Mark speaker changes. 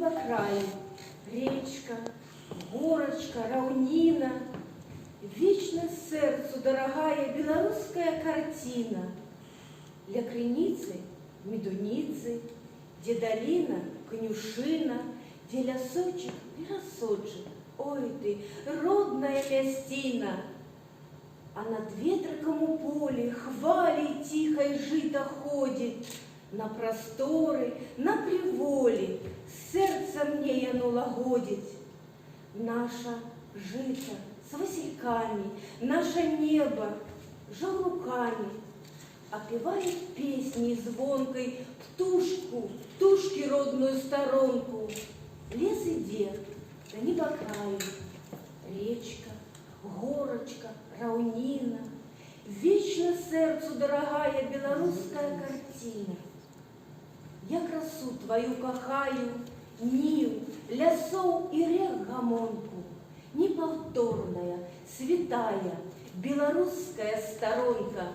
Speaker 1: небокраю, речка, горочка, раўніна, вечна сэрцу дарагая беларуская карціна. Ля крыніцы медуніцы, дзе даліна конюшына, дзе лясочек перасочек, ой ты, родная мясціна. А над ветрыкам у полі хвалей ціхай жыта ходзіць, на прасторы, на прыволі, сэрца мне яно лагодзіць. Наша жыта с васількамі, наше небо жаўрукамі, опевает песней звонкой птушки родную сторонку. Лес ідзе, да небакраю, речка, горочка, раўніна, вечно сэрцу дорогая белорусская картина. Я красу твою кахаю, нив, лясоў и рек гамонку, непаўторная, святая, белорусская сторонка.